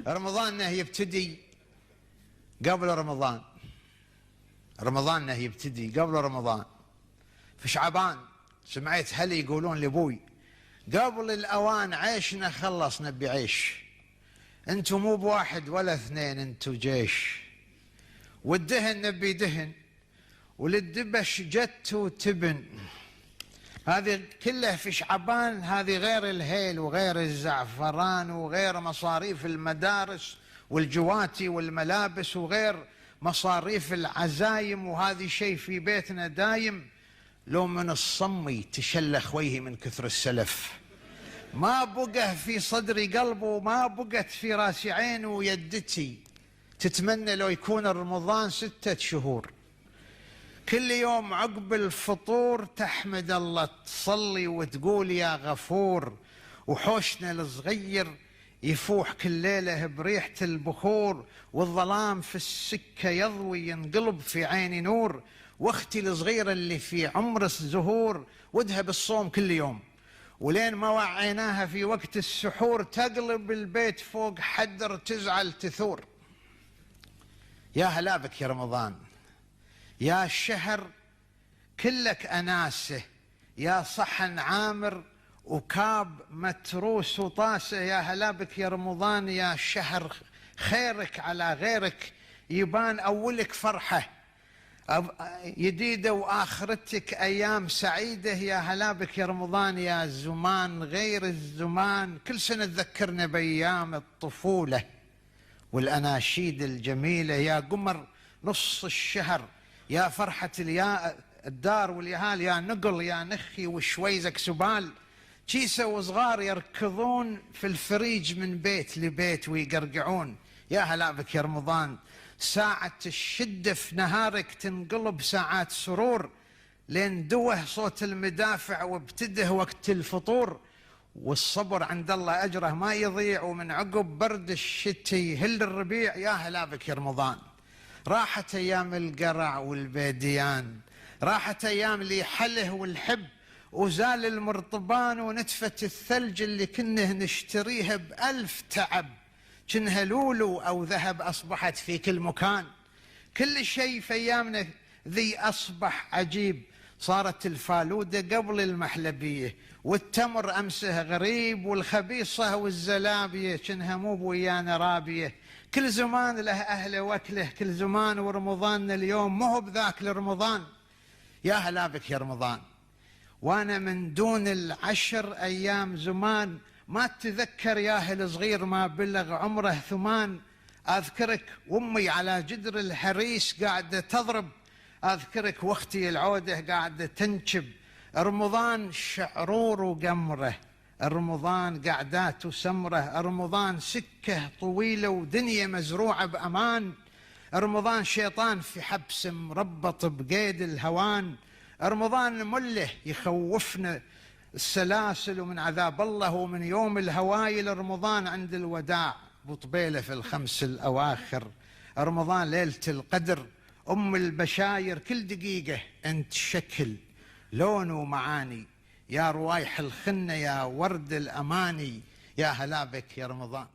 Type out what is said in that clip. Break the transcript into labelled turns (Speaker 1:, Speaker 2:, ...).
Speaker 1: رمضاننا يبتدي قبل رمضان، رمضاننا يبتدي قبل رمضان. في شعبان سمعت هل يقولون لابوي قبل الاوان عيشنا خلص نبي عيش، انتم مو بواحد ولا اثنين انتم جيش، والدهن نبي دهن وللدبش جت وتبن. هذه كلها في شعبان، هذه غير الهيل وغير الزعفران وغير مصاريف المدارس والجواتي والملابس وغير مصاريف العزايم، وهذه شيء في بيتنا دايم. لو من الصمي تشلخ وجهي من كثر السلف، ما بقى في صدري قلب وما بقت في راسي عين، ويدتي تتمنى لو يكون رمضان 6 شهور. كل يوم عقب الفطور تحمد الله، تصلي وتقول يا غفور، وحوشنا الصغير يفوح كل ليلة بريحة البخور، والظلام في السكة يضوي ينقلب في عيني نور، واختي الصغيرة اللي في عمر الزهور ودها بالصوم كل يوم، ولين ما وعيناها في وقت السحور تقلب البيت فوق حدر تزعل تثور. يا هلا بك يا رمضان، يا شهر كلك أناسة، يا صحن عامر وكاب متروس وطاسة. يا هلا بك يا رمضان، يا شهر خيرك على غيرك يبان، أولك فرحة جديدة وآخرتك أيام سعيدة. يا هلا بك يا رمضان، يا زمان غير الزمان، كل سنة تذكرنا بأيام الطفولة والأناشيد الجميلة. يا قمر نص الشهر، يا فرحة الدار واليهال، يا نقل يا نخي وشويزك سبال، كيسة وصغار يركضون في الفريج من بيت لبيت ويقرقعون. يا هلا بك يا رمضان، ساعة الشدة في نهارك تنقلب ساعات سرور، لين دوه صوت المدافع وابتده وقت الفطور، والصبر عند الله أجره ما يضيع، ومن عقب برد الشتي يهل الربيع. يا هلا بك يا رمضان، راحت أيام القرع والبيديان، راحت أيام اللي حله والحب، وزال المرطبان ونتفة الثلج اللي كنه نشتريها ب1000 تعب، كنها لولو أو ذهب أصبحت في كل مكان. كل شيء في أيامنا ذي أصبح عجيب، صارت الفالودة قبل المحلبية، والتمر أمسه غريب، والخبيصة والزلابية كنها مو بويانا رابية. كل زمان له أهله وأكله، كل زمان ورمضاننا اليوم مو بذاك لرمضان. يا هلا بك يا رمضان، وأنا من دون ال10 أيام زمان ما تذكر يا أهل صغير ما بلغ عمره 8. أذكرك وأمي على جدر الحريس قاعدة تضرب، أذكرك واختي العودة قاعدة تنشب. رمضان شعرور وقمره، رمضان قعدات وسمره، رمضان سكة طويلة ودنيا مزروعة بأمان، رمضان شيطان في حبس مربط بقيد الهوان، رمضان مله يخوفنا السلاسل ومن عذاب الله، ومن يوم الهوايل رمضان عند الوداع بطبيلة في ال5 الأواخر، رمضان ليلة القدر أم البشاير، كل دقيقة أنت شكل لون ومعاني، يا روايح الخنة يا ورد الأماني. يا هلا بك يا رمضان.